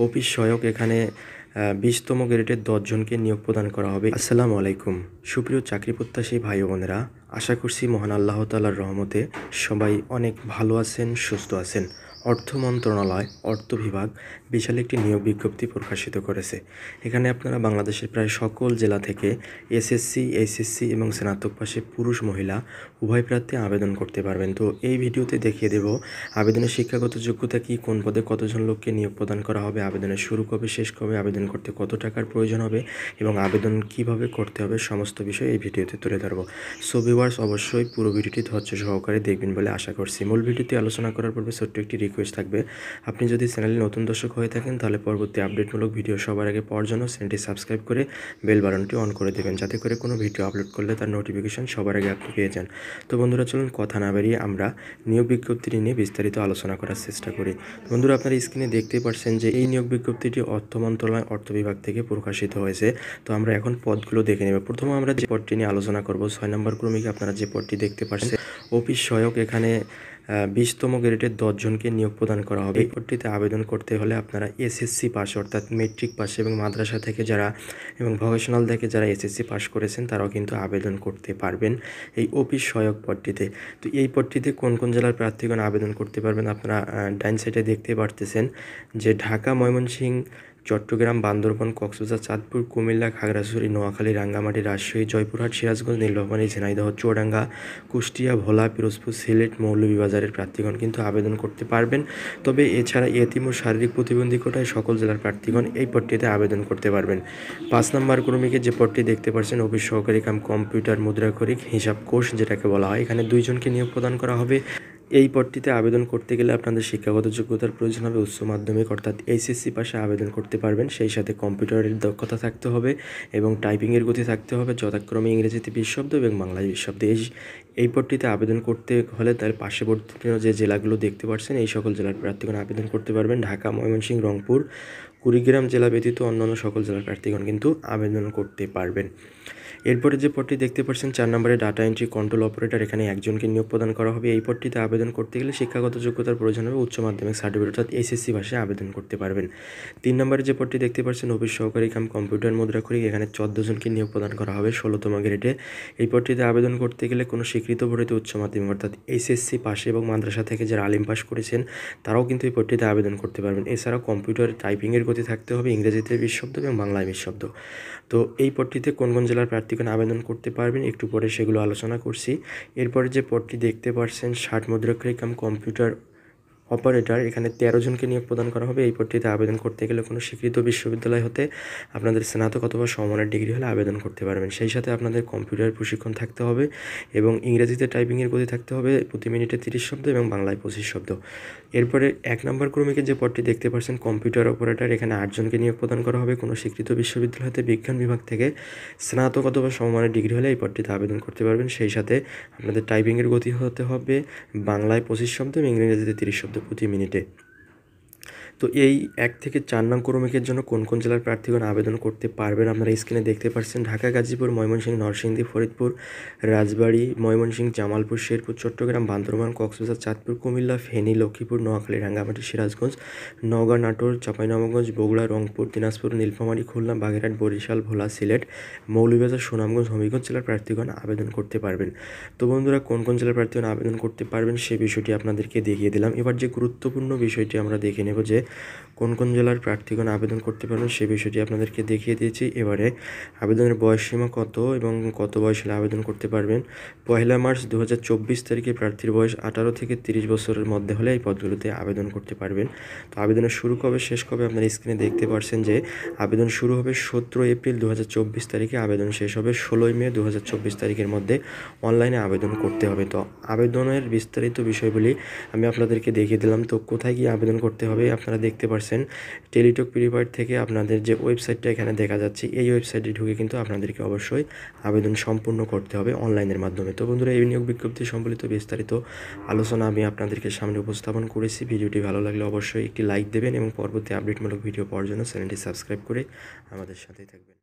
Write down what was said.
Office সহায়ক এখানে 20তম গ্রেডের 10 জনকে নিয়োগ প্রদান করা হবে। আসসালামু আলাইকুম সুপ্রিয় চাকরি প্রত্যাশী ভাই বোনেরা, আশা করছি মহান আল্লাহ তাআলার রহমতে সবাই অনেক ভালো আছেন, সুস্থ আছেন। অর্থ মন্ত্রণালয় অর্থ বিভাগ বিশাল একটি নিয়োগ বিজ্ঞপ্তি প্রকাশিত করেছে। এখানে আপনারা বাংলাদেশের প্রায় সকল জেলা থেকে এসএসসি, এইচএসসি এবং স্নাতক পাশে পুরুষ মহিলা উভয় প্রার্থী আবেদন করতে পারবেন। তো এই ভিডিওতে দেখিয়ে দেব আবেদনের শিক্ষাগত যোগ্যতা কী, কোন পদে কতজন লোককে নিয়োগ প্রদান করা হবে, আবেদনের শুরু কবে, শেষ কবে, আবেদন করতে কত টাকার প্রয়োজন হবে এবং আবেদন কিভাবে করতে হবে সমস্ত বিষয় এই ভিডিওতে তুলে ধরবো। সো ভিউয়ার্স, অবশ্যই পুরো ভিডিওটি ধৈর্য সহকারে দেখবেন বলে আশা করছি। মূল ভিডিওতে আলোচনা করার পূর্বে ছোট্ট একটি রিকোয়েস্ট থাকবে, আপনি যদি চ্যানেলে নতুন দর্শক হয়ে থাকেন তাহলে পরবর্তী আপডেটমূলক ভিডিও সবার আগে পাওয়ার জন্য চ্যানেলটি সাবস্ক্রাইব করে বেল বাটনটি অন করে দেবেন, যাতে করে কোনো ভিডিও আপলোড করলে তার নোটিফিকেশন সবার আগে আপনি পেয়ে যান। তো বন্ধুরা, চলুন কথা না বেরিয়ে আমরা নিয়োগ বিজ্ঞপ্তিটি নিয়ে বিস্তারিত আলোচনা করার চেষ্টা করি। বন্ধুরা, আপনারা স্ক্রিনে দেখতেই পাচ্ছেন যে এই নিয়োগ বিজ্ঞপ্তিটি অর্থ মন্ত্রণালয় অর্থ বিভাগ থেকে প্রকাশিত হয়েছে। তো আমরা এখন পদগুলো দেখে নেব। প্রথমে আমরা যে পদটি নিয়ে আলোচনা করব, 6 নম্বর ক্রমিকে আপনারা যে পদটি দেখতে পাচ্ছেন অফিস সহায়ক এখানে 20তম গ্রেডের 10 জনকে নিয়োগ প্রদান করা হবে। এই পদটিতে আবেদন করতে হলে আপনারা এসএসসি পাস অর্থাৎ মেট্রিক পাস এবং মাদ্রাসা থেকে যারা এবং ভোকেশনাল থেকে যারা এসএসসি পাস করেছেন তারাও কিন্তু আবেদন করতে পারবেন এই অফিস সহায়ক পদটিতে। তো এই পদটিতে কোন কোন জেলার প্রার্থীগণ আবেদন করতে পারবেন আপনারা ডাইন সাইডে দেখতে পারতেছেন যে ঢাকা, ময়মনসিংহ, চট্টগ্রাম, বান্দরবান, কক্সবাজার, চাঁদপুর, কুমিল্লা, খাগড়াছড়ি, নোয়াখালী, রাঙ্গামাটি, রাজশাহী, জয়পুরহাট, সিরাজগঞ্জ, নীলফামারী, ঝিনাইদহ, চুয়াডাঙ্গা, কুষ্টিয়া, ভোলা, পিরোজপুর, সিলেট, মৌলভীবাজারের প্রার্থীগণ কিন্তু আবেদন করতে পারবেন। তবে এছাড়া এতিম ও শারীরিক প্রতিবন্ধী কোটায় সকল জেলার প্রার্থীগণ এই পদটিতে আবেদন করতে পারবেন। 5 নম্বর ক্রমিকে যে পদটি দেখতে পাচ্ছেন অফিস সহকারী কাম কম্পিউটার মুদ্রাক্ষরিক হিসাব কোষ যেটাকে বলা হয়, এখানে 2 জনকে নিয়োগ প্রদান করা হবে। এই পদটিতে আবেদন করতে গেলে আপনাদের শিক্ষাগত যোগ্যতার প্রয়োজন হবে উচ্চ মাধ্যমিক অর্থাৎ এইচএসসি পাশে আবেদন করতে পারবেন। সেই সাথে কম্পিউটারের দক্ষতা থাকতে হবে এবং টাইপিংয়ের গতি থাকতে হবে, যথাক্রমে ইংরেজিতে 20 শব্দ এবং বাংলায় 20 শব্দ। এই পদটিতে আবেদন করতে হলে তার পার্শ্ববর্তী যে জেলাগুলো দেখতে পাচ্ছেন এই সকল জেলার প্রার্থীগণ আবেদন করতে পারবেন। ঢাকা, ময়মনসিংহ, রংপুর, কুড়িগ্রাম জেলা ব্যতীত অন্যান্য সকল জেলার প্রার্থীগণ কিন্তু আবেদন করতে পারবেন। এরপরে যে পদটি দেখতে পাচ্ছেন 4 নম্বরে ডাটা এন্ট্রি কন্ট্রোল অপারেটর, এখানে একজনকে নিয়োগ প্রদান করা হবে। এই পদটিতে আবেদন করতে গেলে শিক্ষাগত যোগ্যতার প্রয়োজন হবে উচ্চ মাধ্যমিক সার্টিফিকেট অর্থাৎ এসএসসি ভাষায় আবেদন করতে পারবেন। 3 নম্বরে যে পদটি দেখতে পাচ্ছেন অফিস সহকারী কাম কম্পিউটার মুদ্রাক্ষরিক, এখানে 14 জনকে নিয়োগ প্রদান করা হবে 16তম গ্রেডে। এই পদটিতে আবেদন করতে গেলে কোনো স্বীকৃত বোর্ডে উচ্চ মাধ্যমিক অর্থাৎ এসএসসি পাশে এবং মাদ্রাসা থেকে যারা আলিম পাস করেছেন তারাও কিন্তু এই পদটিতে আবেদন করতে পারবেন। এছাড়াও কম্পিউটার টাইপিংয়ের গতি থাকতে হবে, ইংরেজিতে 20 শব্দ এবং বাংলায় 20 শব্দ। তো এই পদটিতে কোন কোন জেলার প্রার্থীগণ আবেদন করতে পারবেন একটু পরে সেগুলো আলোচনা করছি। এরপরে যে পদটি দেখতে পাচ্ছেন 60 মুদ্রাক্ষরিক কাম কম্পিউটার অপারেটর, এখানে 13 জনকে নিয়োগ প্রদান করা হবে। এই পদটিতে আবেদন করতে গেলে কোনো স্বীকৃত বিশ্ববিদ্যালয় হতে আপনাদের স্নাতক অথবা সমমানের ডিগ্রি হলে আবেদন করতে পারবেন। সেই সাথে আপনাদের কম্পিউটার প্রশিক্ষণ থাকতে হবে এবং ইংরেজিতে টাইপিংয়ের গতি থাকতে হবে প্রতি মিনিটে 30 শব্দ এবং বাংলায় 25 শব্দ। এরপরে 1 নম্বর ক্রমিকে যে পদটি দেখতে পাচ্ছেন কম্পিউটার অপারেটর, এখানে 8 জনকে নিয়োগ প্রদান করা হবে। কোনো স্বীকৃত বিশ্ববিদ্যালয় হতে বিজ্ঞান বিভাগ থেকে স্নাতক অথবা সমমানের ডিগ্রি হলে এই পদটিতে আবেদন করতে পারবেন। সেই সাথে আপনাদের টাইপিংয়ের গতি হতে হবে বাংলায় 25 শব্দ এবং ইংরেজিতে 30 শব্দ প্রতি মিনিটে। তো এই 1 থেকে 4 নং ক্রমিকের জন্য কোন কোন জেলার প্রার্থীগণ আবেদন করতে পারবেন আপনারা স্ক্রিনে দেখতে পাচ্ছেন ঢাকা, গাজীপুর, ময়মনসিংহ, নরসিংদী, ফরিদপুর, রাজবাড়ী, ময়মনসিংহ, জামালপুর, শেরপুর, চট্টগ্রাম, বান্দরবান, কক্সবাজার, চাঁদপুর, কুমিল্লা, ফেনী, লক্ষ্মীপুর, নোয়াখালী, রাঙ্গামাটি, সিরাজগঞ্জ, নওগাঁ, নাটোর, চাঁপাইনবাবগঞ্জ, বগুড়া, রংপুর, দিনাজপুর, নীলফামারী, খুলনা, বাগেরহাট, বরিশাল, ভোলা, সিলেট, মৌলভীবাজার, সুনামগঞ্জ, হবিগঞ্জ জেলার প্রার্থীগণ আবেদন করতে পারবেন। তো বন্ধুরা, কোন কোন জেলার প্রার্থীগণ আবেদন করতে পারবেন সেই বিষয়টি আপনাদেরকে দেখিয়ে দিলাম। এবার যে গুরুত্বপূর্ণ বিষয়টি আমরা দেখে নেব যে কোন কোন জেলার প্রার্থীগণ আবেদন করতে পারবেন সেই বিষয়টি আপনাদেরকে দেখিয়ে দিয়েছি। এবারে আবেদনের বয়সসীমা কত এবং কত বয়স হলে আবেদন করতে পারবেন। 1 মার্চ 2024 তারিখে প্রার্থীর বয়স 18 থেকে 30 বছরের মধ্যে হলে এই পদগুলোতে আবেদন করতে পারবেন। তো আবেদনের শুরু কবে, শেষ কবে আপনারা স্ক্রিনে দেখতে পাচ্ছেন যে আবেদন শুরু হবে 17 এপ্রিল 2024 তারিখে, আবেদন শেষ হবে 16 মে 2024 তারিখের মধ্যে। অনলাইনে আবেদন করতে হবে। তো আবেদনের বিস্তারিত বিষয়গুলি আমি আপনাদেরকে দেখিয়ে দিলাম। তো কোথায় গিয়ে আবেদন করতে হবে আপনারা দেখতে পাচ্ছেন টেলিটক প্রিপেড থেকে আপনাদের যে ওয়েবসাইটটা এখানে দেখা যাচ্ছে এই ওয়েবসাইটে ঢুকে কিন্তু আপনাদেরকে অবশ্যই আবেদন সম্পূর্ণ করতে হবে অনলাইনের মাধ্যমে। তো বন্ধুরা, এই নিয়োগ বিজ্ঞপ্তি সম্বলিত বিস্তারিত আলোচনা আমি আপনাদেরকে সামনে উপস্থাপন করেছি। ভিডিওটি ভালো লাগলে অবশ্যই একটি লাইক দেবেন এবং পরবর্তী আপডেটমূলক ভিডিও পাওয়ার জন্য চ্যানেলটি সাবস্ক্রাইব করে আমাদের সাথেই থাকবেন।